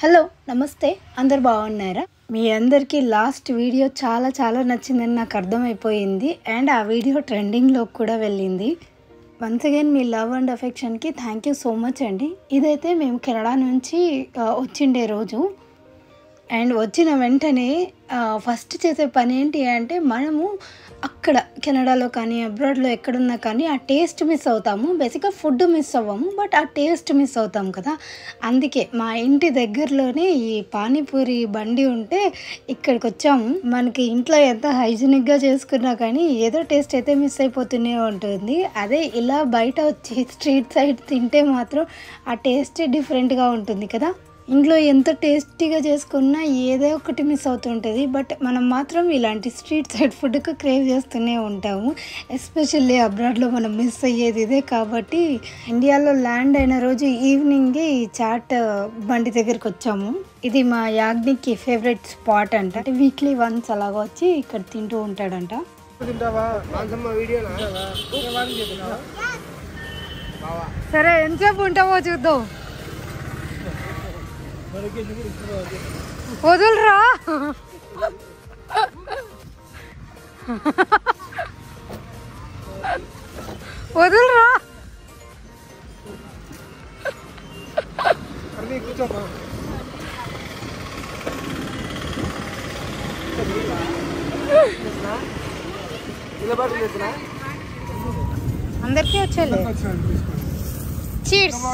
Hello నమస్తే అందరు బాగున్నారా? మీ అందరికీ లాస్ట్ వీడియో చాలా నచ్చిందని నాకు అర్థమైపోయింది. అండ్ ఆ వీడియో ట్రెండింగ్లో కూడా వెళ్ళింది. వన్స్ అగైన్ మీ లవ్ అండ్ అఫెక్షన్కి థ్యాంక్ యూ సో మచ్ అండి. ఇదైతే మేము కెనడా నుంచి వచ్చిండే రోజు. అండ్ వచ్చిన వెంటనే ఫస్ట్ చేసే పని ఏంటి అంటే, మనము అక్కడ కెనడాలో కానీ అబ్రాడ్లో ఎక్కడున్నా కానీ ఆ టేస్ట్ మిస్ అవుతాము. బేసిక్గా ఫుడ్ మిస్ అవ్వము, బట్ ఆ టేస్ట్ మిస్ అవుతాం కదా. అందుకే మా ఇంటి దగ్గరలోనే ఈ పానీపూరి బండి ఉంటే ఇక్కడికి వచ్చాము. మనకి ఇంట్లో ఎంత హైజీనిక్గా చేసుకున్నా కానీ ఏదో టేస్ట్ అయితే మిస్ అయిపోతూనే ఉంటుంది. అదే ఇలా బయట వచ్చి స్ట్రీట్ సైడ్ తింటే మాత్రం ఆ టేస్ట్ డిఫరెంట్గా ఉంటుంది కదా. ఇంట్లో ఎంత టేస్టీగా చేసుకున్నా ఏదో ఒకటి మిస్ అవుతుంటుంది. బట్ మనం మాత్రం ఇలాంటి స్ట్రీట్ సైడ్ ఫుడ్కి క్రేవ్ చేస్తూనే ఉంటాము. ఎస్పెషల్లీ అబ్రాడ్లో మనం మిస్ అయ్యేది ఇదే. కాబట్టి ఇండియాలో ల్యాండ్ అయిన రోజు ఈవినింగే ఈ చాట్ బండి దగ్గరికి వచ్చాము. ఇది మా యాగ్నికి ఫేవరెట్ స్పాట్ అంట. అంటే వీక్లీ వన్స్ అలాగ వచ్చి ఇక్కడ తింటూ ఉంటాడంట. సరే ఎంతసేపు ఉంటావో చూద్దాం. వదులురా, వదులురా. అందరికీ వచ్చేలే. చీర్స్.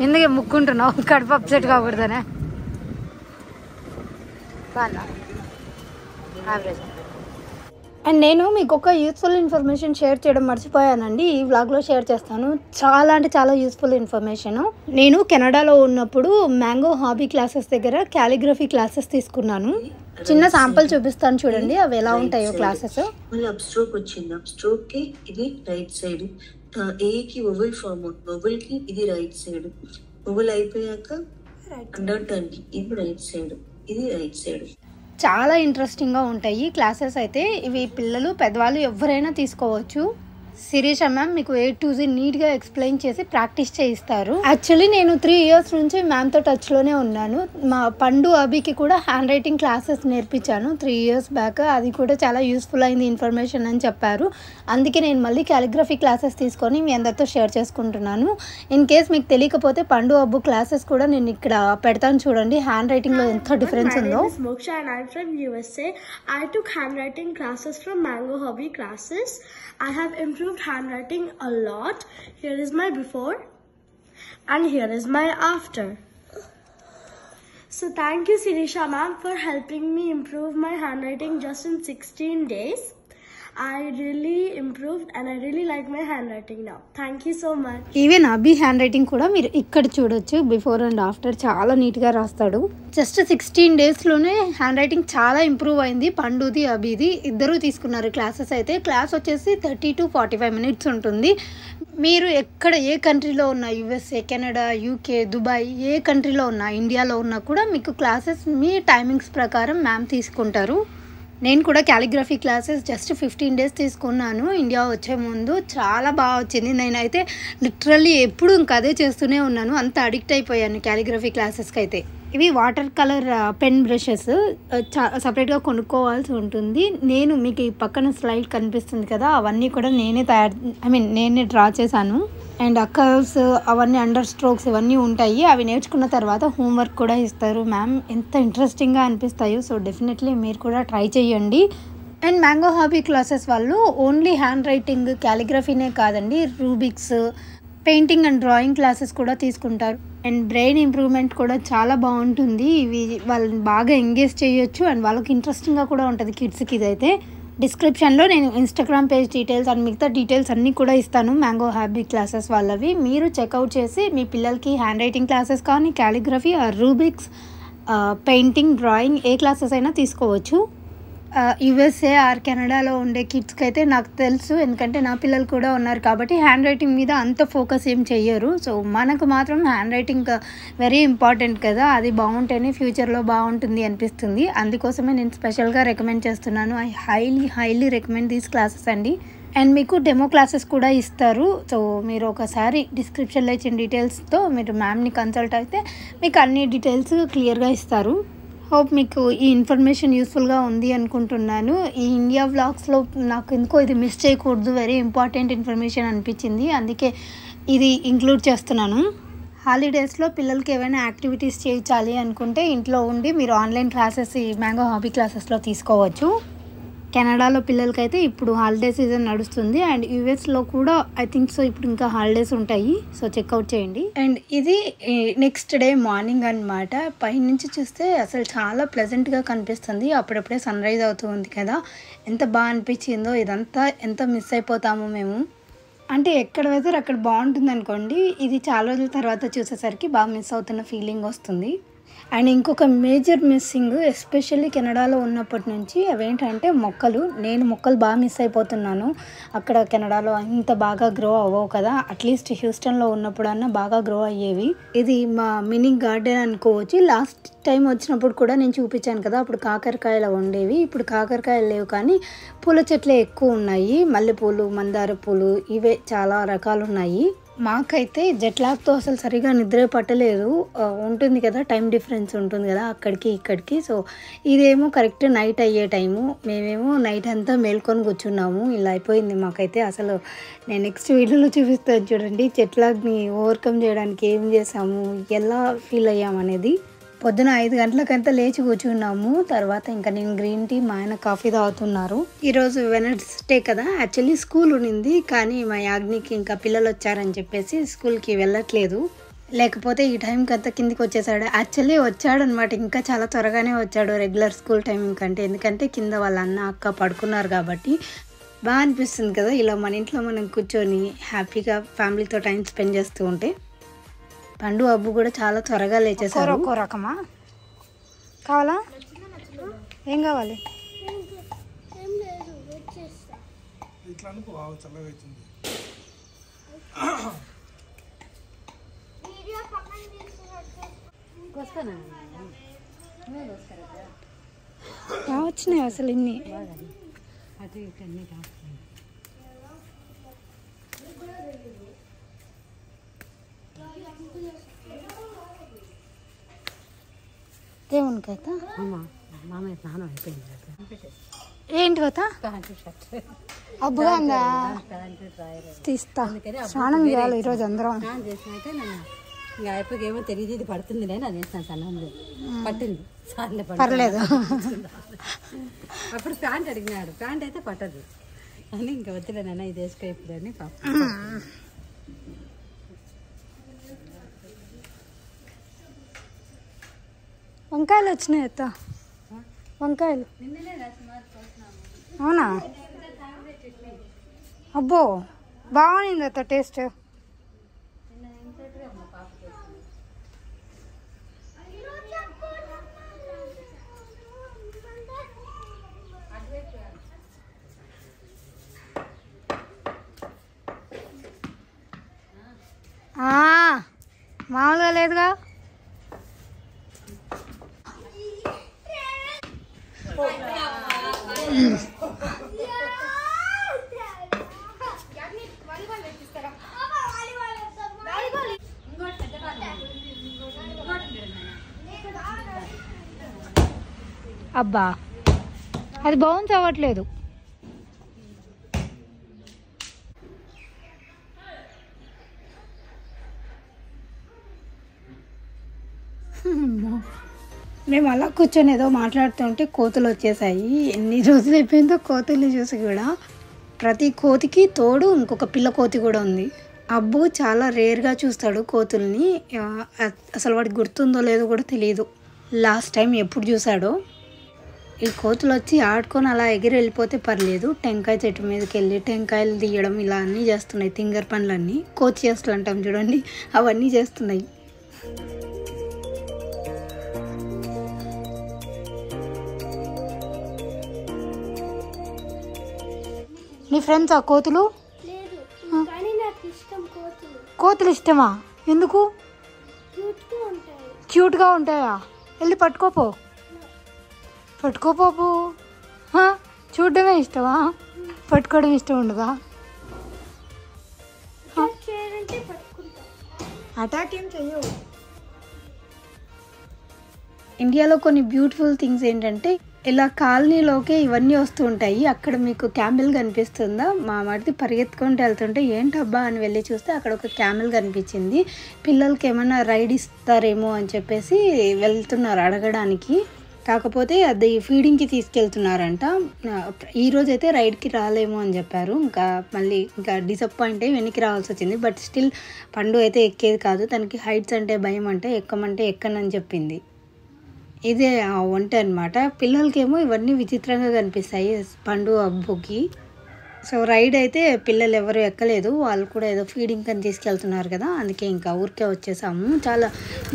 ఎందుకే ముక్కుంటున్నావు? కడుపు అప్సెట్ కాకూడదనే. అండ్ నేను మీకు ఒక యూస్ఫుల్ ఇన్ఫర్మేషన్ షేర్ చేయడం మర్చిపోయానండి. ఈ వ్లాగ్లో షేర్ చేస్తాను. చాలా యూస్ఫుల్ ఇన్ఫర్మేషన్. నేను కెనడాలో ఉన్నప్పుడు మ్యాంగో హాబీ క్లాసెస్ దగ్గర క్యాలిగ్రఫీ క్లాసెస్ తీసుకున్నాను. చిన్న శాంపుల్ చూపిస్తాను చూడండి అవి ఎలా ఉంటాయో క్లాసెస్. అప్ స్ట్రోక్ వచ్చింది. అప్ స్ట్రోక్ కి ఇది రైట్ సైడ్, ఏ కి వొవెల్ ఫామ్ అవుతుంది, వొవెల్ కి ఇది రైట్ సైడ్, వొవెల్ అయిపోయాక అండర్ టర్న్ కి ఇది రైట్ సైడ్, ఇది రైట్ సైడ్. చాలా ఇంట్రెస్టింగ్గా ఉంటాయి క్లాసెస్ అయితే. ఇవి పిల్లలు పెద్దవాళ్ళు ఎవరైనా తీసుకోవచ్చు. శిరీష మ్యామ్ మీకు A to Z నీట్గా ఎక్స్ప్లెయిన్ చేసి ప్రాక్టీస్ చేయిస్తారు. యాక్చువల్లీ నేను 3 years నుంచి మ్యామ్తో టచ్లోనే ఉన్నాను. మా పండు అభికి కూడా హ్యాండ్ రైటింగ్ క్లాసెస్ నేర్పించాను 3 years బ్యాక్. అది కూడా చాలా యూస్ఫుల్ అయింది ఇన్ఫర్మేషన్ అని చెప్పారు. అందుకే నేను మళ్ళీ క్యాలిగ్రఫీ క్లాసెస్ తీసుకొని మీ అందరితో షేర్ చేసుకుంటున్నాను. ఇన్ కేస్ మీకు తెలియకపోతే పండు అబ్బు క్లాసెస్ కూడా నేను ఇక్కడ పెడతాను చూడండి. హ్యాండ్ రైటింగ్లో ఎంత డిఫరెన్స్ ఉందో. Moksha and I'm from USA. I took handwriting classes from Mango Hobby classes. I have improved handwriting a lot. Here is my before and here is my after. So thank you Sirisha ma'am for helping me improve my handwriting just in 16 days. I really improved and I really like my handwriting now. Thank you so much. Even Abhi hand writing కూడా మీరు ఇక్కడ చూడొచ్చు. Before and after చాలా నీట్గా రాస్తాడు. Just 16 daysలోనే hand writing చాలా improve అయింది. పండుది అభిది ఇద్దరూ తీసుకున్నారు క్లాసెస్ అయితే. క్లాస్ వచ్చేసి 30 to 45 minutes ఉంటుంది. మీరు ఎక్కడ ఏ కంట్రీలో ఉన్నా, USA, కెనడా, UK, దుబాయ్, ఏ కంట్రీలో ఉన్నా, ఇండియాలో ఉన్నా కూడా మీకు క్లాసెస్ మీ టైమింగ్స్ ప్రకారం మ్యామ్ తీసుకుంటారు. నేను కూడా క్యాలిగ్రఫీ క్లాసెస్ జస్ట్ 15 days తీసుకున్నాను ఇండియా వచ్చే ముందు. చాలా బాగా వచ్చింది. నేనైతే లిటరల్లీ ఎప్పుడు ఇంకా అదే చేస్తూనే ఉన్నాను. అంత అడిక్ట్ అయిపోయాను క్యాలిగ్రఫీ క్లాసెస్కి అయితే. ఇవి వాటర్ కలర్ పెన్ బ్రషెస్ సపరేట్గా కొనుక్కోవాల్సి ఉంటుంది. నేను మీకు ఈ పక్కన స్లైడ్ కనిపిస్తుంది కదా, అవన్నీ కూడా నేనే డ్రా చేశాను. అండ్ కర్వ్స్ అవన్నీ అండర్ స్ట్రోక్స్ ఇవన్నీ ఉంటాయి. అవి నేర్చుకున్న తర్వాత హోంవర్క్ కూడా ఇస్తారు మ్యామ్. ఎంత ఇంట్రెస్టింగ్గా అనిపిస్తాయో. సో డెఫినెట్లీ మీరు కూడా ట్రై చేయండి. అండ్ మ్యాంగో హాబీ క్లాసెస్ వాళ్ళు ఓన్లీ హ్యాండ్ రైటింగ్ క్యాలిగ్రఫీనే కాదండి, Rubik's, painting and drawing classes కూడా తీసుకుంటారు. అండ్ బ్రెయిన్ ఇంప్రూవ్మెంట్ కూడా చాలా బాగుంటుంది. ఇవి వాళ్ళని బాగా ఎంగేజ్ చేయొచ్చు అండ్ వాళ్ళకి ఇంట్రెస్టింగ్గా కూడా ఉంటుంది కిడ్స్కి. ఇదైతే డిస్క్రిప్షన్లో నేను ఇన్స్టాగ్రామ్ పేజ్ డీటెయిల్స్ అండ్ మిగతా డీటెయిల్స్ అన్నీ కూడా ఇస్తాను మ్యాంగో హాబీ క్లాసెస్ వాళ్ళవి. మీరు చెక్అవుట్ చేసి మీ పిల్లలకి హ్యాండ్ రైటింగ్ క్లాసెస్ కానీ క్యాలిగ్రఫీ, రూబిక్స్, పెయింటింగ్, డ్రాయింగ్ ఏ క్లాసెస్ అయినా తీసుకోవచ్చు. యుఎస్ఏ ఆర్ కెనడాలో ఉండే కిడ్స్కి అయితే నాకు తెలుసు, ఎందుకంటే నా పిల్లలు కూడా ఉన్నారు కాబట్టి హ్యాండ్ రైటింగ్ మీద అంత ఫోకస్ ఏం చెయ్యరు. సో మనకు మాత్రం హ్యాండ్ రైటింగ్ వెరీ ఇంపార్టెంట్ కదా, అది బాగుంటేనే ఫ్యూచర్లో బాగుంటుంది అనిపిస్తుంది. అందుకోసమే నేను స్పెషల్గా రికమెండ్ చేస్తున్నాను. I highly recommend these classes అండి. అండ్ మీకు డెమో క్లాసెస్ కూడా ఇస్తారు. సో మీరు ఒకసారి డిస్క్రిప్షన్లో ఇచ్చిన డీటెయిల్స్తో మీరు మ్యామ్ని కన్సల్ట్ అయితే మీకు అన్ని డీటెయిల్స్ క్లియర్గా ఇస్తారు. హోప్ మీకు ఈ ఇన్ఫర్మేషన్ యూస్ఫుల్గా ఉంది అనుకుంటున్నాను. ఈ ఇండియా వ్లాగ్స్లో నాకు ఎందుకో ఇది మిస్ చేయకూడదు, వెరీ ఇంపార్టెంట్ ఇన్ఫర్మేషన్ అనిపించింది, అందుకే ఇది ఇంక్లూడ్ చేస్తున్నాను. హాలిడేస్లో పిల్లలకి ఏమైనా యాక్టివిటీస్ చేయించాలి అనుకుంటే ఇంట్లో ఉండి మీరు ఆన్లైన్ క్లాసెస్ ఈ మ్యాంగో హాబీ క్లాసెస్లో తీసుకోవచ్చు. కెనడాలో పిల్లలకైతే ఇప్పుడు హాలిడే సీజన్ నడుస్తుంది అండ్ యూఎస్లో కూడా ఐ థింక్ సో ఇప్పుడు ఇంకా హాలిడేస్ ఉంటాయి. సో చెక్అవుట్ చేయండి. అండ్ ఇది నెక్స్ట్ డే మార్నింగ్ అనమాట. పైనుంచి చూస్తే అసలు చాలా ప్లెజెంట్గా కనిపిస్తుంది. అప్పుడప్పుడే సన్ రైజ్ అవుతూ ఉంది కదా, ఎంత బాగా అనిపించిందో. ఇదంతా ఎంత మిస్ అయిపోతామో మేము. అంటే ఎక్కడ వెదర్ అక్కడ బాగుంటుంది అనుకోండి, ఇది చాలా రోజుల తర్వాత చూసేసరికి బాగా మిస్ అవుతున్న ఫీలింగ్ వస్తుంది. అండ్ ఇంకొక మేజర్ మిస్సింగ్ ఎస్పెషల్లీ కెనడాలో ఉన్నప్పటి నుంచి అవేంటంటే మొక్కలు. నేను మొక్కలు బాగా మిస్ అయిపోతున్నాను. అక్కడ కెనడాలో ఇంత బాగా గ్రో అవ్వవు కదా, అట్లీస్ట్ హ్యూస్టన్లో ఉన్నప్పుడన్నా బాగా గ్రో అయ్యేవి. ఇది మా మినీ గార్డెన్ అనుకోవచ్చు. లాస్ట్ టైం వచ్చినప్పుడు కూడా నేను చూపించాను కదా, అప్పుడు కాకరకాయలు ఉండేవి. ఇప్పుడు కాకరకాయలు లేవు కానీ పూల చెట్లే ఎక్కువ ఉన్నాయి. మల్లెపూలు, మందార పూలు, ఇవే చాలా రకాలు ఉన్నాయి. మాకైతే జెట్లాగ్తో అసలు సరిగా నిద్ర పట్టలేదు. ఉంటుంది కదా, టైం డిఫరెన్స్ ఉంటుంది కదా అక్కడికి ఇక్కడికి. సో ఇదేమో కరెక్ట్ నైట్ అయ్యే టైము, మేమేమో నైట్ అంతా మేల్కొని కూర్చున్నాము. ఇలా అయిపోయింది మాకైతే. అసలు నేను నెక్స్ట్ వీడియోలో చూపిస్తాను చూడండి, జెట్లాగ్ని ఓవర్కమ్ చేయడానికి ఏం చేసాము, ఎలా ఫీల్ అయ్యామనేది. పొద్దున 5 గంటలకంతా లేచి కూర్చున్నాము. తర్వాత ఇంకా నేను గ్రీన్ టీ, మా ఆయన కాఫీ తాగుతున్నారు. ఈరోజు వెనస్డే కదా, యాక్చువల్లీ స్కూల్ ఉండింది కానీ మా యాగ్నికి ఇంకా పిల్లలు వచ్చారని చెప్పేసి స్కూల్కి వెళ్ళట్లేదు. లేకపోతే ఈ టైంకి అంతా కిందికి వచ్చేసాడు. యాక్చువల్లీ వచ్చాడనమాట, ఇంకా చాలా త్వరగానే వచ్చాడు రెగ్యులర్ స్కూల్ టైమింగ్ కంటే. ఎందుకంటే కింద వాళ్ళ అన్న అక్క పడుకున్నారు కాబట్టి. బాగా అనిపిస్తుంది కదా ఇలా మన ఇంట్లో మనం కూర్చొని హ్యాపీగా ఫ్యామిలీతో టైం స్పెండ్ చేస్తూ ఉంటే. పండు అబ్బు కూడా చాలా త్వరగా లేచేసారు. ఒక్కో రకమా కావాలా? ఏం కావాలి? వచ్చినాయి అసలు ఇన్ని. దేవుని కథ ఏంటి కథ? అబ్బుగా ఉందా? తీస్తా. స్నానం చేయాలి ఈరోజు అందరం. ఇంకా అయిపోయి ఏమో తెలియదు, ఇది పడుతుంది నేను అది వేస్తాను. సన్నం పట్టింది, పర్లేదు. అప్పుడు ప్యాంట్ అడిగినాడు, ప్యాంట్ అయితే పట్టదు అని ఇంకా వద్దులేనన్నా ఇది వేసుకో ఇప్పుడని. వంకాయలు వచ్చినాయి అత్త, వంకాయలు. అవునా? అబ్బో బాగుంది అత్త టేస్ట్. మామూలుగా లేదుగా. అబ్బా అది బౌన్స్ అవ్వట్లేదు. మేము అలా కూర్చొని ఏదో మాట్లాడుతుంటే కోతులు వచ్చేసాయి. ఎన్ని రోజులు అయిపోయిందో కోతుల్ని చూసి కూడా. ప్రతి కోతికి తోడు ఇంకొక పిల్ల కోతి కూడా ఉంది. అబ్బు చాలా రేర్గా చూస్తాడు కోతుల్ని. అసలు వాడికి గుర్తుందో లేదో కూడా తెలియదు లాస్ట్ టైం ఎప్పుడు చూసాడో. ఈ కోతులు వచ్చి ఆడుకొని అలా ఎగిరి వెళ్ళిపోతే పర్లేదు, టెంకాయ చెట్టు మీదకి వెళ్ళి టెంకాయలు తీయడం ఇలా అన్నీ చేస్తున్నాయి. తింగర్ పనులన్నీ, కోతి చేస్తులు అంటాం చూడండి, అవన్నీ చేస్తున్నాయి. నీ ఫ్రెండ్స్ ఆ కోతులు? కోతులు ఇష్టమా? ఎందుకు? క్యూట్గా ఉంటాయా? వెళ్ళి పట్టుకోపో. పట్టుకోపోపు. చూడడమే ఇష్టమా? పట్టుకోవడం ఇష్టం ఉండదా? అటాక్ ఏం చెయ్యవు. ఇండియాలో కొన్ని బ్యూటిఫుల్ థింగ్స్ ఏంటంటే ఇలా కాలనీలోకే ఇవన్నీ వస్తూ ఉంటాయి. అక్కడ మీకు క్యామెల్ కనిపిస్తుందా? మా మరిది పరిగెత్తుకుంటూ వెళ్తుంటే ఏంటబ్బా అని వెళ్ళి చూస్తే అక్కడ ఒక క్యామెల్ కనిపించింది. పిల్లలకి ఏమైనా రైడ్ ఇస్తారేమో అని చెప్పేసి వెళ్తున్నారు అడగడానికి. కాకపోతే అది ఫీడింగ్కి తీసుకెళ్తున్నారంట. ఈరోజు అయితే రైడ్కి రాలేమో అని చెప్పారు. ఇంకా డిసప్పాయింట్ అయ్యి వెనక్కి రావాల్సి వచ్చింది. బట్ స్టిల్ పండు అయితే ఎక్కేది కాదు. తనకి హైట్స్ అంటే భయం, అంటే ఎక్కమంటే ఎక్కనని చెప్పింది. ఇదే ఆ ఒంటె అనమాట. పిల్లలకేమో ఇవన్నీ విచిత్రంగా కనిపిస్తాయి పండు అబ్బుకి. సో రైడ్ అయితే పిల్లలు ఎవరు ఎక్కలేదు. వాళ్ళు కూడా ఏదో ఫీడింగ్ అని తీసుకెళ్తున్నారు కదా, అందుకే ఇంకా ఊరికే వచ్చేసాము. చాలా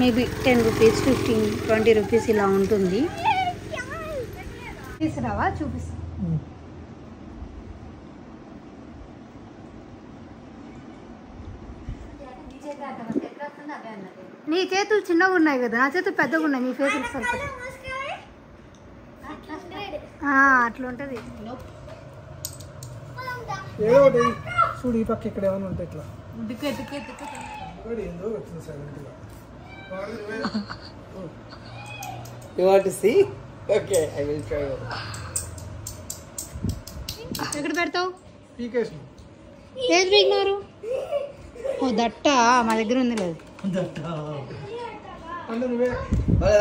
మేబీ 10 రూపీస్, 15, 20 రూపీస్ ఇలా ఉంటుంది. తీసుకురావా? చూపిస్తా. నీ చేతులు చిన్నగా ఉన్నాయి కదా, నా చేతులు పెద్దగా ఉన్నాయి. మీ ఫేస్ అట్లా ఉంటుంది. చూడు ఈ పక్క ఇక్కడ ఏమైనా ఉంటాయి ఇట్లా. ఎక్కడ పెడతావు? పీకేసిన. ఏది పీకినారు? ఓ దట్ట మా దగ్గర ఉంది. లేదు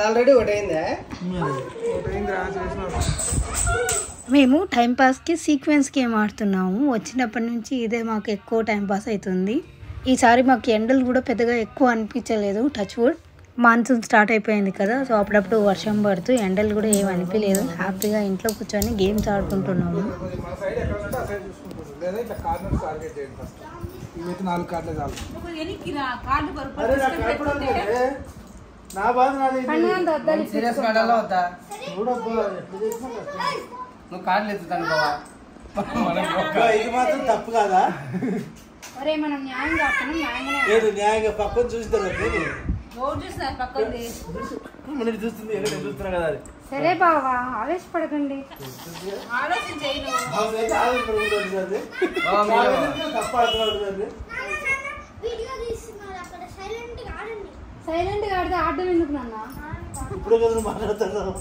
ఆల్రెడీ మేము టైంపాస్కి సీక్వెన్స్ గేమ్ ఆడుతున్నాము. వచ్చినప్పటి నుంచి ఇదే మాకు ఎక్కువ టైంపాస్ అవుతుంది. ఈసారి మాకు ఎండలు కూడా పెద్దగా ఎక్కువ అనిపించలేదు. Touch wood. మాన్సూన్ స్టార్ట్ అయిపోయింది కదా, సో అప్పుడప్పుడు వర్షం పడుతూ ఎండలు కూడా ఏం అనిపించలేదు. హ్యాపీగా ఇంట్లో కూర్చొని గేమ్స్ ఆడుకుంటున్నాము. ఇది మాత్రం తప్పు కాదా? మనం న్యాయంగా లేదు, న్యాయంగా పక్కన చూస్తారు. చూస్తుంది చూస్తున్నా కదా. అది సరే బావా, ఆవేశపడకండి. సైలెంట్ గా ఆడితే ఆడడం ఎందుకు నాన్న? ఇప్పుడు కదా మాట్లాడుతున్నావు.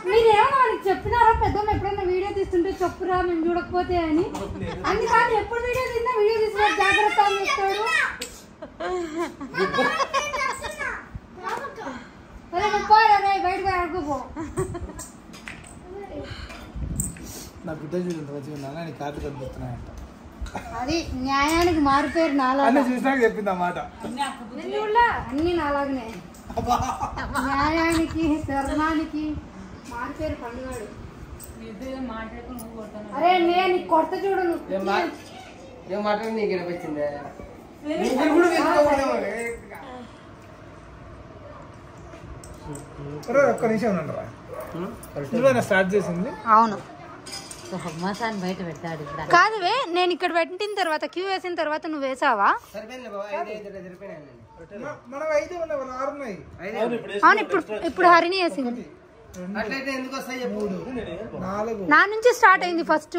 మీరేమో ఆయనకి చెప్పినారా పెద్దమ్మ ఎప్పుడైనా వీడియో తీస్తుంటే చెప్పురా మేము చూడకపోతే అని? అందుకని ఎప్పుడు వీడియో తీసినా వీడియో తీసిన జాగ్రత్త అని చెప్తాడు. బయటకు ఆడుకోపో. నా బిడ్డ చూడండి కార్డు కనిపిస్తున్నాయంట. అది న్యాయానికి మారిపోయారు. నాలుగు చూసినాక చెప్పింది అన్నమాట. అన్ని నాలాగనే న్యాయానికి ధర్మానికి మారిపోయారు పండుగాడు. అరే నేను కొత్త చూడు. నీకు వినిపించింది. ఒక్క నిమిషం ఉండరా, స్టార్ట్ చేసింది. అవును బయట పెడతాడు. కాదువే, నేను ఇక్కడ పెట్టిన తర్వాత క్యూ వేసిన తర్వాత నువ్వు వేసావా? అవును, ఇప్పుడు హరిణి వేసింది. నా నుంచి స్టార్ట్ అయింది ఫస్ట్.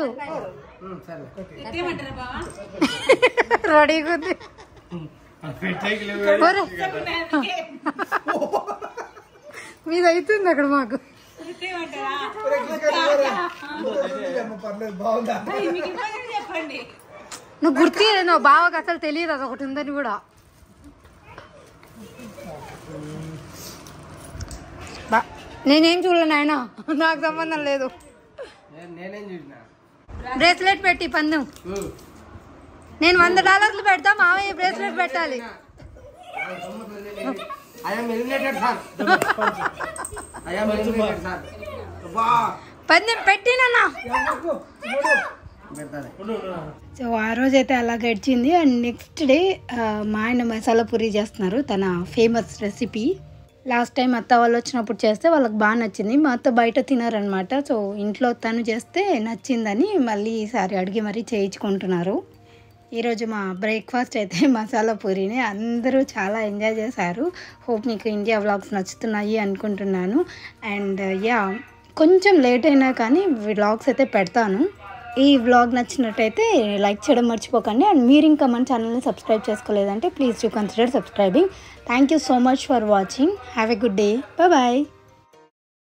రెడీగా ఉంది. మీద అవుతుంది అక్కడ మాకు. నువ్వు గుర్తు నువ్వు బావకి అసలు తెలియదు అది ఒకటి ఉందని కూడా. నేనేం చూడలేను ఆయన, నాకు సంబంధం లేదు. బ్రేస్లెట్ పెట్టి పందెం. నేను $100 పెడతా, మావయ్య బ్రేస్లెట్ పెట్టాలి. పందెం పెట్టినా. సో ఆ రోజైతే అలా గడిచింది. అండ్ నెక్స్ట్ డే మా ఆయన మసాలా పూరి చేస్తున్నారు, తన ఫేమస్ రెసిపీ. లాస్ట్ టైం అత్త వాళ్ళు వచ్చినప్పుడు చేస్తే వాళ్ళకి బాగా నచ్చింది. మా అత్త బయట తినారనమాట. సో ఇంట్లో తను చేస్తే నచ్చిందని మళ్ళీ ఈసారి అడిగి మరీ చేయించుకుంటున్నారు. ఈరోజు మా బ్రేక్ఫాస్ట్ అయితే మసాలా పూరీనే. అందరూ చాలా ఎంజాయ్ చేశారు. హోప్ మీకు ఇండియా వ్లాగ్స్ నచ్చుతున్నాయి అనుకుంటున్నాను. అండ్ కొంచెం లేట్ అయినా కానీ వ్లాగ్స్ అయితే పెడతాను. ఈ వ్లాగ్ నచ్చినట్టయితే లైక్ చేయడం మర్చిపోకండి. అండ్ మీరు ఇంకా మన ఛానల్ని సబ్స్క్రైబ్ చేసుకోలేదంటే please to consider subscribing. Thank you so much for watching. Have a good day. Bye.